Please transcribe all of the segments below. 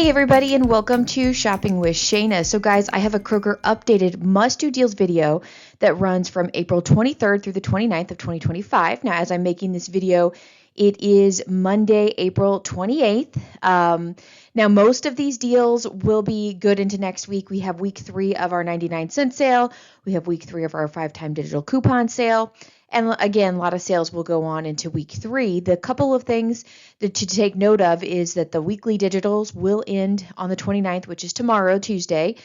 Hey everybody, and welcome to Shopping with Shana. So guys, I have a Kroger updated must-do deals video that runs from April 23rd through the 29th of 2025. Now, as I'm making this video, it is Monday, April 28th. Now, most of these deals will be good into next week. We have week 3 of our 99-cent sale. We have week 3 of our 5-time digital coupon sale. And again, a lot of sales will go on into week 3. The couple of things to take note of is that the weekly digitals will end on the 29th, which is tomorrow, Tuesday.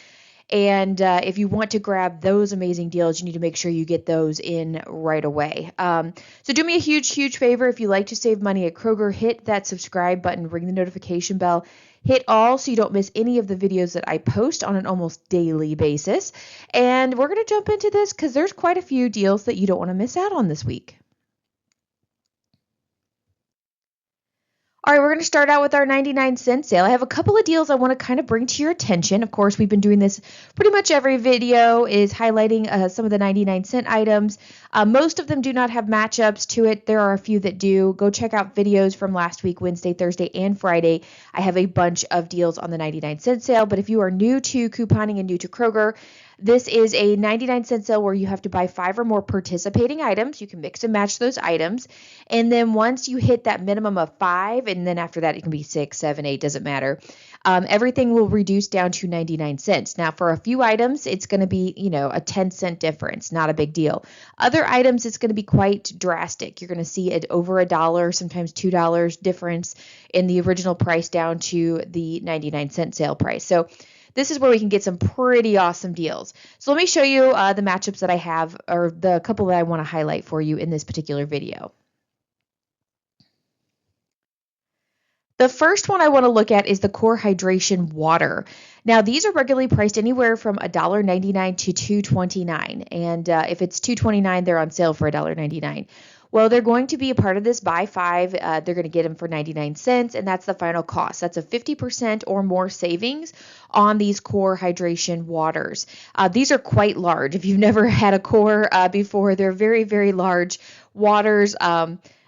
And if you want to grab those amazing deals, you need to make sure you get those in right away. So do me a huge favor. If you like to save money at Kroger, hit that subscribe button, ring the notification bell, hit all so you don't miss any of the videos that I post on an almost daily basis. And we're going to jump into this because there's quite a few deals that you don't want to miss out on this week. All right, we're going to start out with our 99-cent sale. I have a couple of deals I want to kind of bring to your attention. Of course, we've been doing this pretty much every video is highlighting some of the 99-cent items. Most of them do not have matchups to it. There are a few that do. Go check out videos from last week, Wednesday, Thursday, and Friday. I have a bunch of deals on the 99-cent sale. But if you are new to couponing and new to Kroger, this is a 99-cent sale where you have to buy 5 or more participating items. You can mix and match those items. And then once you hit that minimum of 5, and then after that it can be 6, 7, 8, doesn't matter, everything will reduce down to 99 cents. Now for a few items, it's going to be, a 10-cent difference, not a big deal. Other items, it's going to be quite drastic. You're going to see it over $1, sometimes $2 difference in the original price down to the 99-cent sale price. So this is where we can get some pretty awesome deals. So let me show you the matchups that I have, or the couple that I want to highlight for you in this particular video. The first one I want to look at is the Core Hydration Water. Now, these are regularly priced anywhere from $1.99 to $2.29. And if it's $2.29, they're on sale for $1.99. Well, they're going to be a part of this buy 5. They're going to get them for 99 cents, and that's the final cost. That's a 50% or more savings on these Core Hydration Waters. These are quite large. If you've never had a Core before, they're very, very large waters.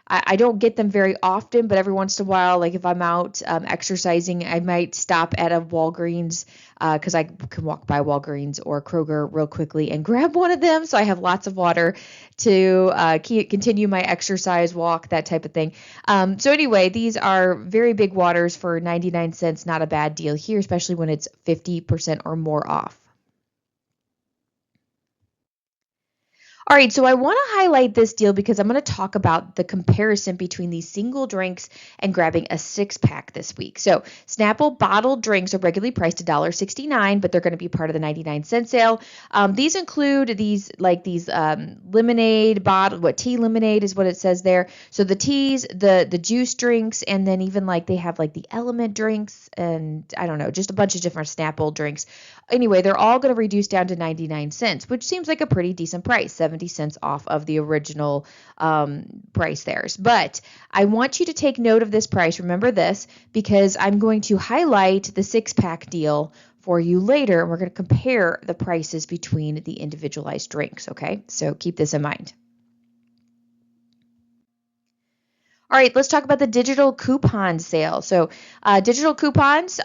I don't get them very often, but every once in a while, like if I'm out exercising, I might stop at a Walgreens because I can walk by Walgreens or Kroger real quickly and grab one of them. So I have lots of water to continue my exercise walk, that type of thing. So anyway, these are very big waters for 99 cents. Not a bad deal here, especially when it's 50% or more off. All right, so I want to highlight this deal because I'm going to talk about the comparison between these single drinks and grabbing a 6-pack this week. So Snapple bottled drinks are regularly priced $1.69, but they're going to be part of the 99-cent sale. These include these lemonade bottle, tea lemonade is what it says there. So the teas, the juice drinks, and then even they have the element drinks, and I don't know, just a bunch of different Snapple drinks. Anyway, they're all going to reduce down to 99 cents, which seems like a pretty decent price, 70 cents off of the original price theirs. But I want you to take note of this price. Remember this, because I'm going to highlight the 6-pack deal for you later, and we're going to compare the prices between the individualized drinks, okay? So keep this in mind. All right, let's talk about the digital coupon sale. So digital coupons, the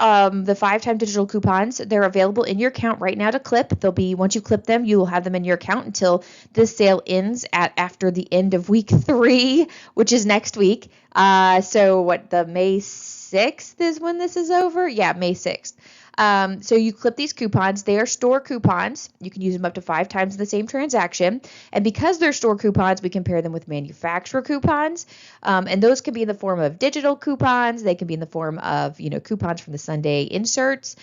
5-time digital coupons, they're available in your account right now to clip. They'll be, once you clip them, you will have them in your account until this sale ends after the end of week 3, which is next week. So the May 6th is when this is over? Yeah, May 6th. So you clip these coupons. They are store coupons. You can use them up to 5 times in the same transaction. And because they're store coupons, we compare them with manufacturer coupons. And those can be in the form of digital coupons. They can be in the form of, coupons from the Sunday inserts.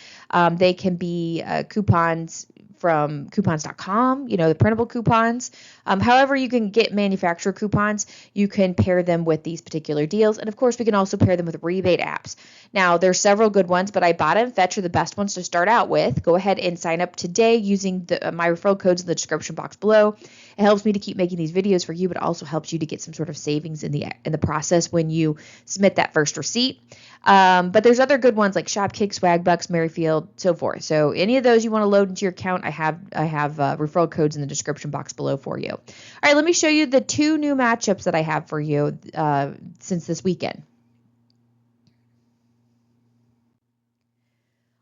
They can be coupons from coupons.com, the printable coupons. However you can get manufacturer coupons, you can pair them with these particular deals. And of course, we can also pair them with rebate apps. Now, there's several good ones, but Ibotta and Fetch are the best ones to start out with. Go ahead and sign up today using my referral codes in the description box below. It helps me to keep making these videos for you, but also helps you to get some sort of savings in the process when you submit that first receipt. But there's other good ones like Shopkick, Swagbucks, Merryfield, so forth. So any of those you want to load into your account, I have referral codes in the description box below for you. All right, let me show you the 2 new matchups that I have for you since this weekend.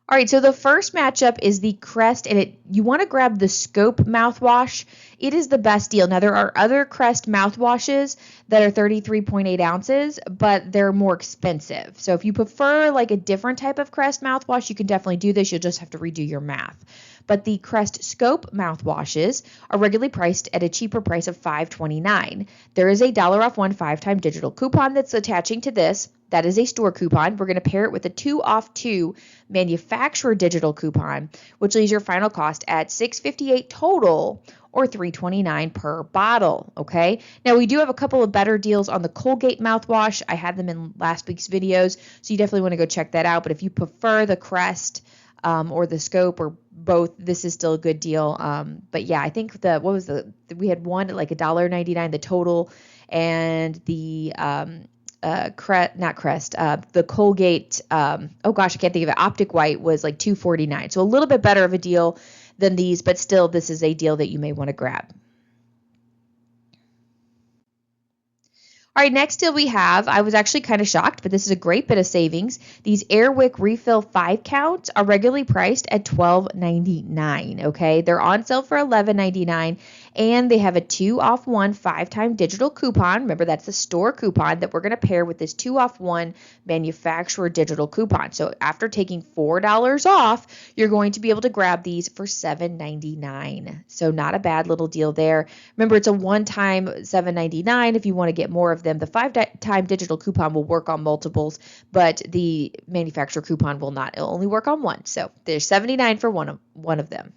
All right, so the first matchup is the Crest, and you want to grab the Scope mouthwash. It is the best deal. Now, there are other Crest mouthwashes that are 33.8 ounces, but they're more expensive. So if you prefer like a different type of Crest mouthwash, you can definitely do this. You'll just have to redo your math. But the Crest Scope mouthwashes are regularly priced at a cheaper price of $5.29. There is a $1 off one 5-time digital coupon that's attaching to this. That is a store coupon. We're going to pair it with a 2 off 2 manufacturer digital coupon, which leaves your final cost at $6.58 total or $3.29 per bottle. Okay. Now we do have a couple of better deals on the Colgate mouthwash. I had them in last week's videos, so you definitely want to go check that out. But if you prefer the Crest or the Scope or both, this is still a good deal. But yeah, I think we had one at like $1.99 the total, and the the Colgate, oh gosh, I can't think of it. Optic White was like $2.49. So a little bit better of a deal than these, but still this is a deal that you may want to grab. All right, next deal we have, I was actually kind of shocked, but this is a great bit of savings. These Airwick Refill 5-count are regularly priced at $12.99, okay? They're on sale for $11.99, and they have a 2 off 1 5-time digital coupon. Remember, that's the store coupon that we're going to pair with this 2 off 1 manufacturer digital coupon. So after taking $4 off, you're going to be able to grab these for $7.99. So not a bad little deal there. Remember, it's a one-time $7.99 if you want to get more of them. The 5-time digital coupon will work on multiples, but the manufacturer coupon will not. It'll only work on one. So there's $79 for one of them.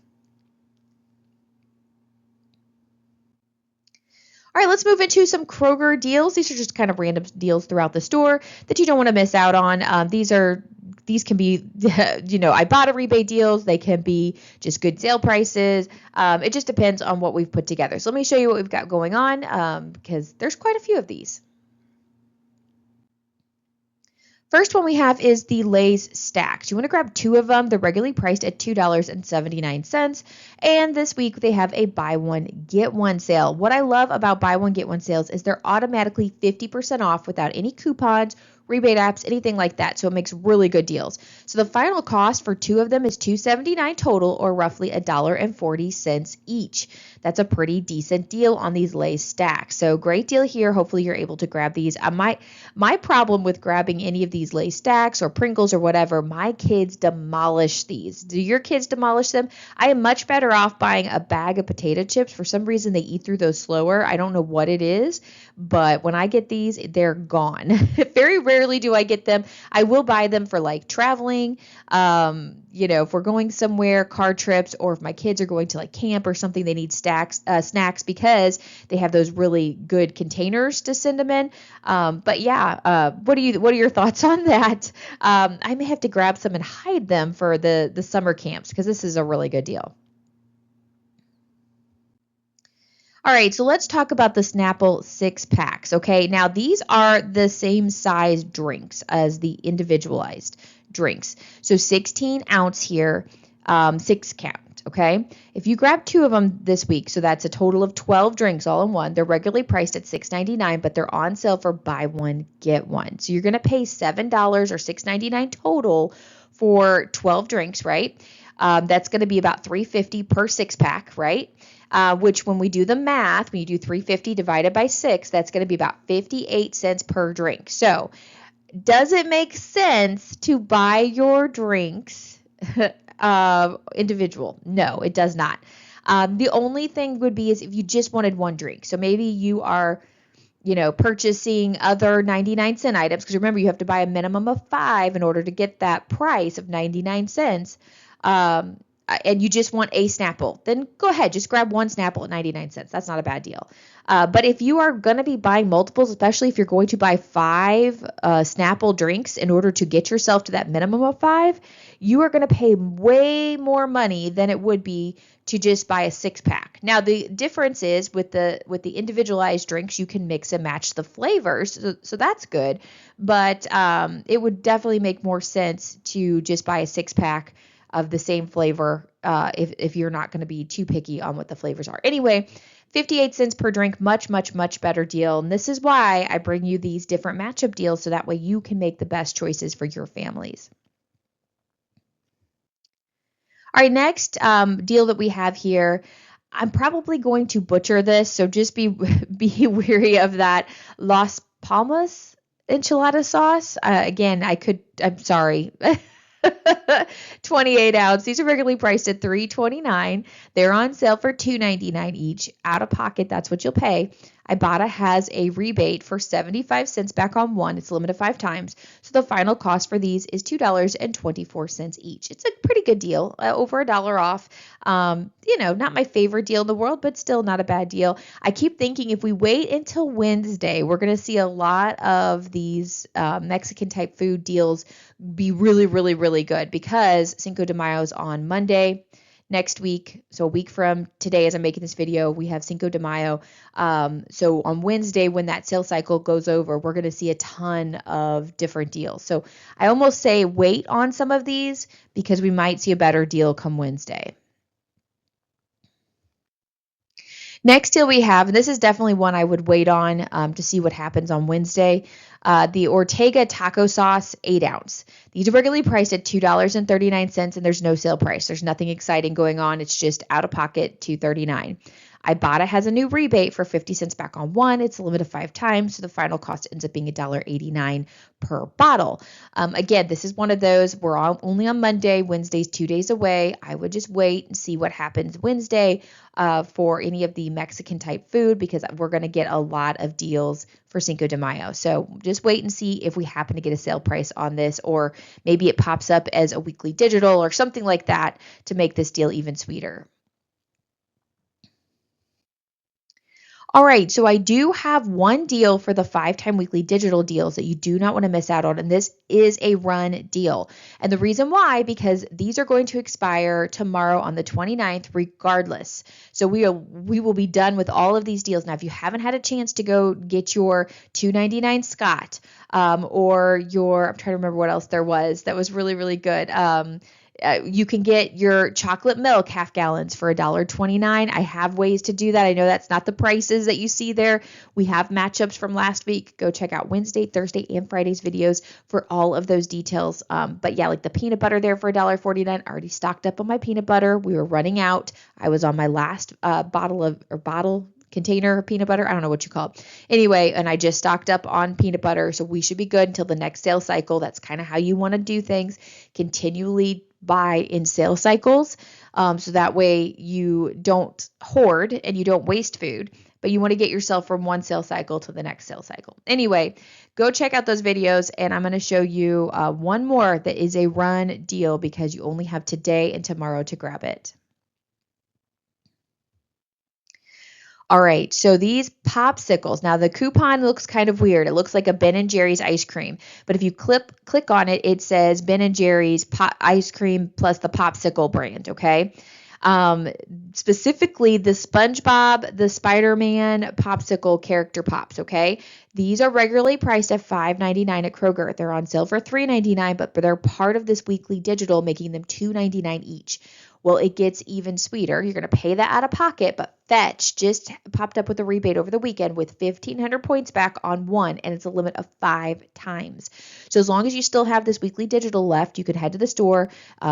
All right, let's move into some Kroger deals. These are just kind of random deals throughout the store that you don't want to miss out on. These can be, I bought a rebate deals. They can be just good sale prices. It just depends on what we've put together. So let me show you what we've got going on because there's quite a few of these. First one we have is the Lay's Stacks. You want to grab 2 of them. They're regularly priced at $2.79. And this week they have a buy one, get one sale. What I love about buy one, get one sales is they're automatically 50% off without any coupons, rebate apps, anything like that. So it makes really good deals. So the final cost for 2 of them is $2.79 total, or roughly $1.40 each. That's a pretty decent deal on these Lay's Stacks. So great deal here. Hopefully you're able to grab these. My problem with grabbing any of these Lay's Stacks or Pringles or whatever, my kids demolish these. Do your kids demolish them? I am much better off buying a bag of potato chips. For some reason, they eat through those slower. I don't know what it is, but when I get these, they're gone. Very rarely do I get them. I will buy them for like traveling, if we're going somewhere, car trips, or if my kids are going to like camp or something, they need snacks because they have those really good containers to send them in. But yeah, what are your thoughts on that? I may have to grab some and hide them for the summer camps because this is a really good deal. All right, so let's talk about the Snapple 6-packs, okay? Now, these are the same size drinks as the individualized drinks. So 16 ounce here, 6 count, okay? If you grab 2 of them this week, so that's a total of 12 drinks all in one. They're regularly priced at $6.99, but they're on sale for buy one, get one. So you're going to pay $7 or $6.99 total for 12 drinks, right? That's going to be about $3.50 per 6-pack, right? Which when we do the math, when you do $3.50 divided by 6, that's going to be about 58 cents per drink. So does it make sense to buy your drinks individual? No, it does not. The only thing would be is if you just wanted one drink. So maybe you are, purchasing other 99-cent items, because remember you have to buy a minimum of 5 in order to get that price of 99 cents. And you just want a Snapple, then go ahead, just grab one Snapple at 99 cents. That's not a bad deal. But if you are going to be buying multiples, especially if you're going to buy 5 Snapple drinks in order to get yourself to that minimum of 5, you are going to pay way more money than it would be to just buy a 6-pack. Now, the difference is with the individualized drinks, you can mix and match the flavors, so that's good. But it would definitely make more sense to just buy a 6-pack of the same flavor if you're not going to be too picky on what the flavors are. Anyway, 58 cents per drink, much, much, much better deal. And this is why I bring you these different matchup deals so that way you can make the best choices for your families. All right, next deal that we have here. I'm probably going to butcher this, so just be be weary of that. Las Palmas enchilada sauce. Again, I'm sorry. 28 ounce. These are regularly priced at $3.29. They're on sale for $2.99 each. Out of pocket, that's what you'll pay. Ibotta has a rebate for 75 cents back on one. It's limited 5 times. So the final cost for these is $2.24 each. It's a pretty good deal, over $1 off. Not my favorite deal in the world, but still not a bad deal. I keep thinking if we wait until Wednesday, we're going to see a lot of these Mexican type food deals be really, really, really good because Cinco de Mayo is on Monday. Next week, so a week from today as I'm making this video, we have Cinco de Mayo. So on Wednesday, when that sales cycle goes over, we're going to see a ton of different deals. So I almost say wait on some of these because we might see a better deal come Wednesday. Next deal we have, and this is definitely one I would wait on to see what happens on Wednesday. The Ortega taco sauce, 8 ounce. These are regularly priced at $2.39, and there's no sale price. There's nothing exciting going on. It's just out of pocket, $2.39. Ibotta has a new rebate for 50 cents back on one. It's a limit of 5 times, so the final cost ends up being $1.89 per bottle. Again, this is one of those, we're only on Monday. Wednesday's 2 days away. I would just wait and see what happens Wednesday for any of the Mexican type food because we're going to get a lot of deals for Cinco de Mayo. So just wait and see if we happen to get a sale price on this, or maybe it pops up as a weekly digital or something like that to make this deal even sweeter. All right, so I do have one deal for the 5-time weekly digital deals that you do not want to miss out on, and this is a run deal. And the reason why, because these are going to expire tomorrow on the 29th regardless. So we will be done with all of these deals. Now, if you haven't had a chance to go get your $2.99 Scott or your, I'm trying to remember what else there was that was really, really good. You can get your chocolate milk half gallons for $1.29. I have ways to do that. I know that's not the prices that you see there. We have matchups from last week. Go check out Wednesday, Thursday, and Friday's videos for all of those details. But yeah, like the peanut butter there for $1.49. I already stocked up on my peanut butter. We were running out. I was on my last bottle container of peanut butter. I don't know what you call it. Anyway, and I just stocked up on peanut butter. So we should be good until the next sales cycle. That's kind of how you want to do things. Continually buy in sales cycles. So that way you don't hoard and you don't waste food, but you want to get yourself from one sales cycle to the next sales cycle. Anyway, go check out those videos, and I'm going to show you one more that is a run deal because you only have today and tomorrow to grab it. All right, so these popsicles, now the coupon looks kind of weird. It looks like a Ben & Jerry's ice cream, but if you click on it, it says Ben & Jerry's ice cream plus the Popsicle brand, okay? Specifically the SpongeBob, the Spider-Man Popsicle character pops, okay? These are regularly priced at $5.99 at Kroger. They're on sale for $3.99, but they're part of this weekly digital, making them $2.99 each. Well, it gets even sweeter. You're going to pay that out of pocket, but Fetch just popped up with a rebate over the weekend with 1,500 points back on one, and it's a limit of 5 times. So as long as you still have this weekly digital left, you can head to the store.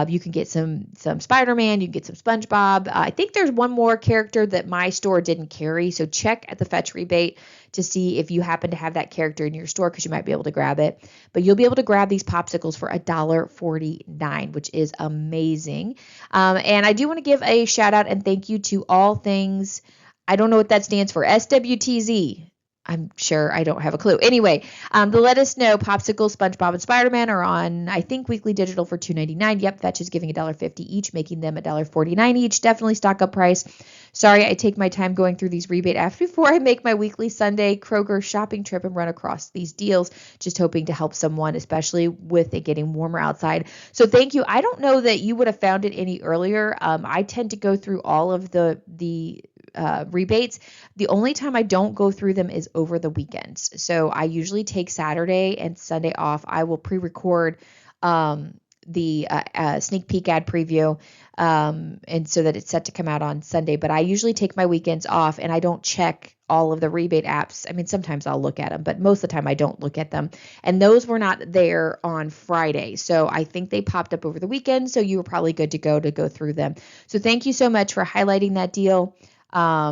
You can get some Spider-Man. You can get some SpongeBob. I think there's one more character that my store didn't carry, so check at the Fetch rebate to see if you happen to have that character in your store because you might be able to grab it. But you'll be able to grab these popsicles for $1.49, which is amazing. And I do want to give a shout out and thank you to All Things, I don't know what that stands for, SWTZ. I'm sure I don't have a clue. Anyway, to let us know, Popsicle, SpongeBob, and Spider-Man are on, I think, weekly digital for $2.99. Yep, Fetch is giving $1.50 each, making them $1.49 each. Definitely stock up price. Sorry, I take my time going through these rebate apps before I make my weekly Sunday Kroger shopping trip and run across these deals, just hoping to help someone, especially with it getting warmer outside. So thank you. I don't know that you would have found it any earlier. I tend to go through all of the rebates. The only time I don't go through them is over the weekends. So I usually take Saturday and Sunday off. I will pre-record the sneak peek ad preview, and so that it's set to come out on Sunday. But I usually take my weekends off and I don't check all of the rebate apps. I mean, sometimes I'll look at them, but most of the time I don't look at them. And those were not there on Friday. So I think they popped up over the weekend. So you were probably good to go through them. So thank you so much for highlighting that deal.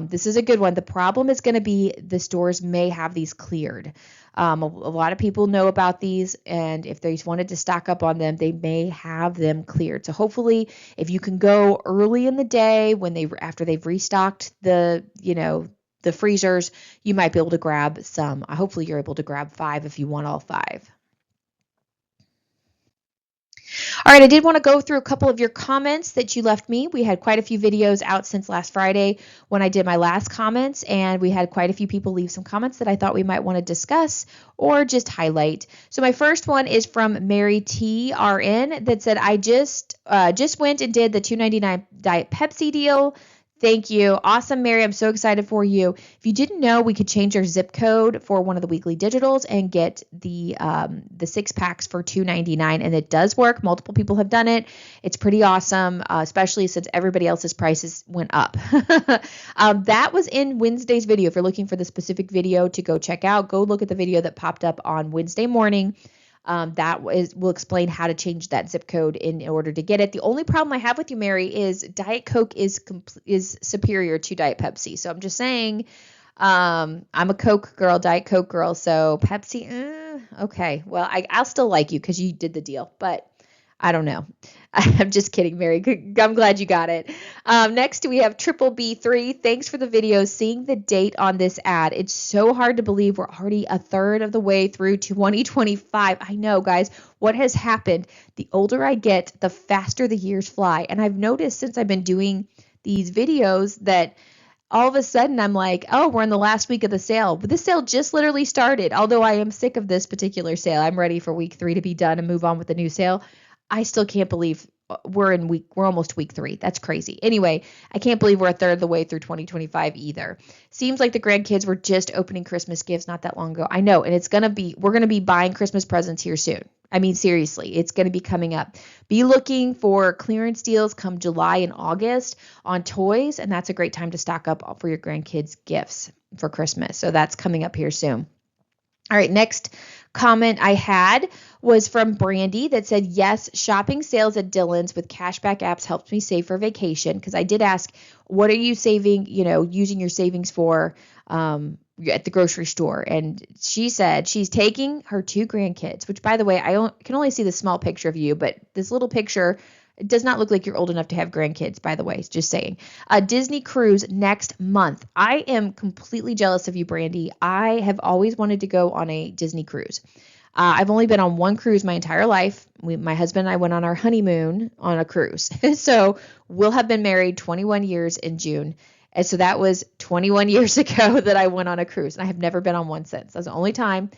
This is a good one. The problem is going to be the stores may have these cleared. A lot of people know about these, and if they wanted to stock up on them, they may have them cleared. So hopefully, if you can go early in the day after they've restocked the freezers, you might be able to grab some. Hopefully, you're able to grab 5 if you want all 5. All right, I did want to go through a couple of your comments that you left me. We had quite a few videos out since last Friday when I did my last comments, and we had quite a few people leave some comments that I thought we might want to discuss or just highlight. So my first one is from Mary TRN that said, I just went and did the $2.99 Diet Pepsi deal. Thank you. Awesome, Mary. I'm so excited for you. If you didn't know, we could change our zip code for one of the weekly digitals and get the 6 packs for $2.99, and it does work. Multiple people have done it. It's pretty awesome, especially since everybody else's prices went up. That was in Wednesday's video. If you're looking for the specific video to go check out, go look at the video that popped up on Wednesday morning. Will explain how to change that zip code in order to get it. The only problem I have with you, Mary, is Diet Coke is superior to Diet Pepsi. So I'm just saying, I'm a Coke girl, Diet Coke girl. So Pepsi, okay. Well, I'll still like you because you did the deal, but I don't know. I'm just kidding, Mary. I'm glad you got it. Next, we have Triple B3. Thanks for the video. Seeing the date on this ad, it's so hard to believe we're already a third of the way through 2025. I know, guys. What has happened? The older I get, the faster the years fly. And I've noticed since I've been doing these videos that all of a sudden I'm like, oh, we're in the last week of the sale. But this sale just literally started. Although I am sick of this particular sale. I'm ready for week 3 to be done and move on with the new sale. I still can't believe we're almost week 3. That's crazy. Anyway, I can't believe we're a third of the way through 2025 either. Seems like the grandkids were just opening Christmas gifts not that long ago. I know, and we're going to be buying Christmas presents here soon. I mean, seriously, it's going to be coming up. Be looking for clearance deals come July and August on toys, and that's a great time to stock up for your grandkids' gifts for Christmas. So that's coming up here soon. All right, next comment I had was from Brandy that said, yes, shopping sales at Dillon's with cashback apps helps me save for vacation. Because I did ask, what are you saving, using your savings for at the grocery store? And she said she's taking her 2 grandkids, which, by the way, I can only see the small picture of you, but this little picture, it does not look like you're old enough to have grandkids, by the way, just saying. A Disney cruise next month. I am completely jealous of you, Brandy. I have always wanted to go on a Disney cruise. I've only been on one cruise my entire life. My husband and I went on our honeymoon on a cruise. So we'll have been married 21 years in June. And so that was 21 years ago that I went on a cruise. And I have never been on one since. That's the only time.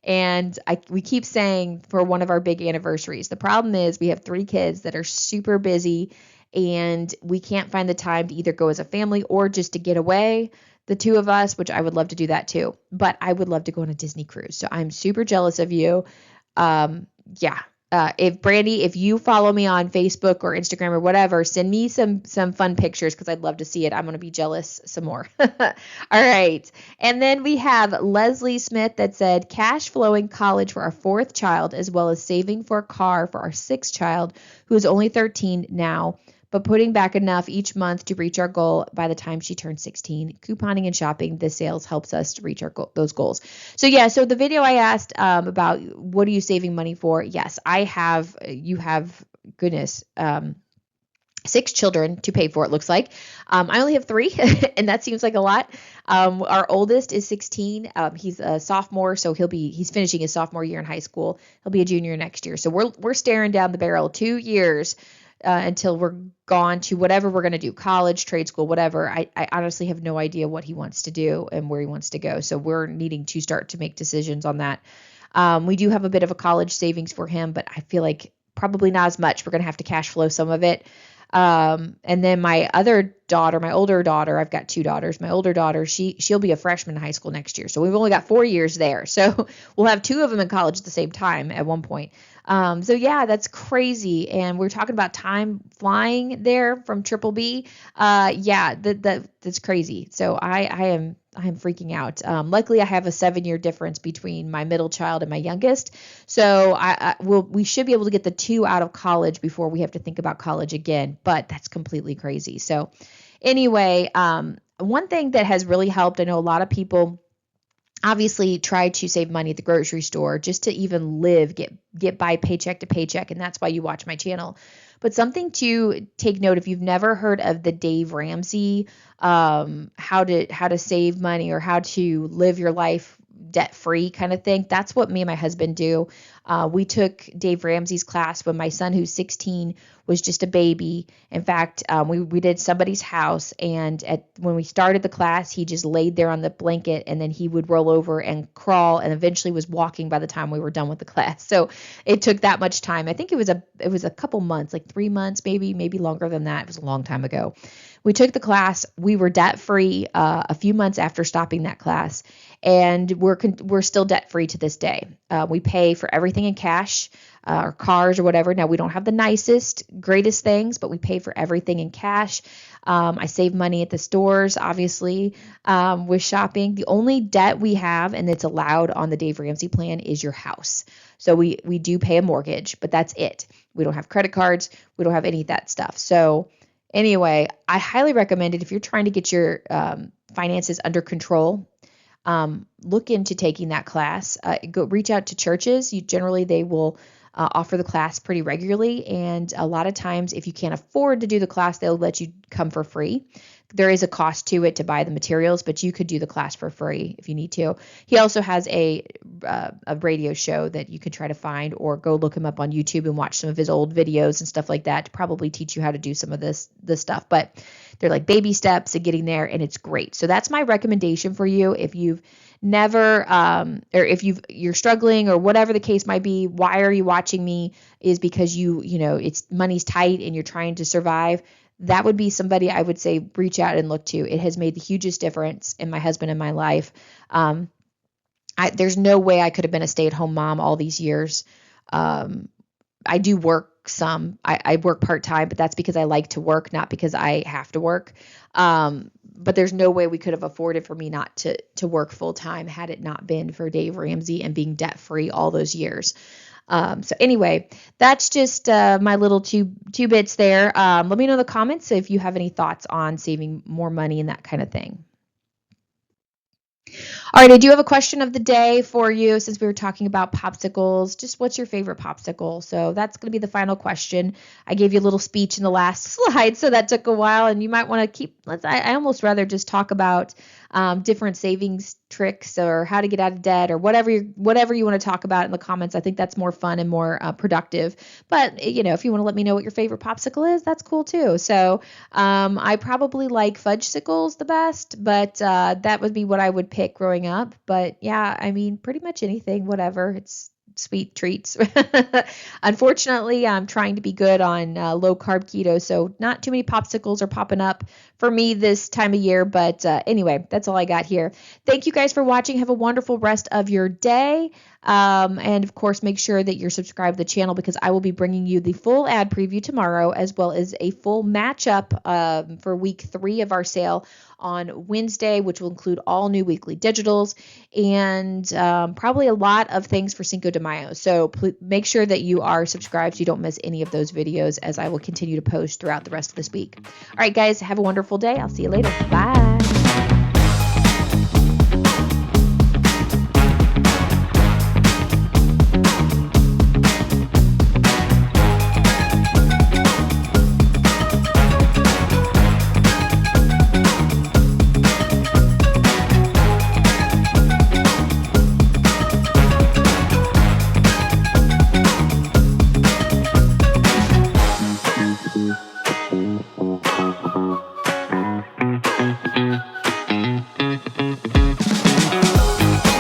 And we keep saying for one of our big anniversaries. The problem is we have 3 kids that are super busy and we can't find the time to either go as a family or just to get away, the 2 of us, which I would love to do that too. But I would love to go on a Disney cruise. So I'm super jealous of you. If you follow me on Facebook or Instagram or whatever, send me some fun pictures because I'd love to see it. I'm going to be jealous some more. All right. And then we have Leslie Smith that said cash flowing college for our 4th child, as well as saving for a car for our 6th child, who is only 13 now, but putting back enough each month to reach our goal by the time she turns 16. Couponing and shopping, the sales helps us to reach those goals. So the video I asked about what are you saving money for? Yes, you have, 6 children to pay for, it looks like. I only have 3, and that seems like a lot. Our oldest is 16. He's a sophomore, so he's finishing his sophomore year in high school. He'll be a junior next year. So we're staring down the barrel 2 years until we're gone to whatever we're going to do, college, trade school, whatever. I honestly have no idea what he wants to do and where he wants to go. So we're needing to start to make decisions on that. We do have a bit of a college savings for him, but I feel like probably not as much. We're going to have to cash flow some of it. And then my other daughter, my older daughter, I've got two daughters. My older daughter, she'll be a freshman in high school next year. So we've only got 4 years there. So we'll have two of them in college at the same time at one point. So yeah, that's crazy. And we're talking about time flying there from Triple B. Yeah, that's crazy. So I am freaking out. Luckily I have a 7-year difference between my middle child and my youngest. So we should be able to get the two out of college before we have to think about college again, but that's completely crazy. So anyway, one thing that has really helped, I know a lot of people obviously try to save money at the grocery store just to even live, get by paycheck to paycheck. And that's why you watch my channel. But something to take note, if you've never heard of the Dave Ramsey, how to save money or how to live your life debt free kind of thing. That's what me and my husband do. We took Dave Ramsey's class when my son, who's 16, was just a baby. In fact, we did somebody's house, and when we started the class, he just laid there on the blanket, and then he would roll over and crawl, and eventually was walking by the time we were done with the class. So it took that much time. I think it was a couple months, like 3 months, maybe longer than that. It was a long time ago. We took the class. We were debt free a few months after stopping that class, and we're still debt free to this day. We pay for everything in cash, or cars or whatever. Now we don't have the nicest, greatest things, but we pay for everything in cash. I save money at the stores, obviously, with shopping. The only debt we have, and it's allowed on the Dave Ramsey plan, is your house. So we do pay a mortgage, but that's it. We don't have credit cards. We don't have any of that stuff. So anyway, I highly recommend it if you're trying to get your finances under control. Look into taking that class. Go reach out to churches. They will offer the class pretty regularly, and a lot of times, if you can't afford to do the class, they'll let you come for free. There is a cost to it to buy the materials, but you could do the class for free if you need to. He also has a radio show that you could try to find, or go look him up on YouTube and watch some of his old videos and stuff like that to probably teach you how to do some of this stuff. But they're like baby steps and getting there, and it's great. So that's my recommendation for you. If you've never, or if you're struggling or whatever the case might be, why are you watching me, is because it's money's tight and you're trying to survive. That would be somebody I would say reach out and look to. It has made the hugest difference in my husband and my life. There's no way I could have been a stay-at-home mom all these years. I do work some. I work part-time, but that's because I like to work, not because I have to work. But there's no way we could have afforded for me not to work full-time had it not been for Dave Ramsey and being debt-free all those years. So anyway, that's just my little two bits there. Let me know in the comments if you have any thoughts on saving more money and that kind of thing. All right, I do have a question of the day for you since we were talking about popsicles. Just what's your favorite popsicle? So that's going to be the final question. I gave you a little speech in the last slide, so that took a while, and you might want to keep, I almost rather just talk about different savings tricks or how to get out of debt or whatever you want to talk about in the comments. I think that's more fun and more productive. But, if you want to let me know what your favorite popsicle is, that's cool too. So I probably like fudgesicles the best, but that would be what I would pick growing up. But yeah, I mean, pretty much anything, whatever. It's sweet treats. Unfortunately, I'm trying to be good on low carb keto, so not too many popsicles are popping up for me this time of year. But anyway, that's all I got here. Thank you guys for watching. Have a wonderful rest of your day. And of course, make sure that you're subscribed to the channel, because I will be bringing you the full ad preview tomorrow, as well as a full matchup for week 3 of our sale on Wednesday, which will include all new weekly digitals and probably a lot of things for Cinco de Mayo. So make sure that you are subscribed so you don't miss any of those videos, as I will continue to post throughout the rest of this week. All right, guys, have a wonderful day. I'll see you later. Bye.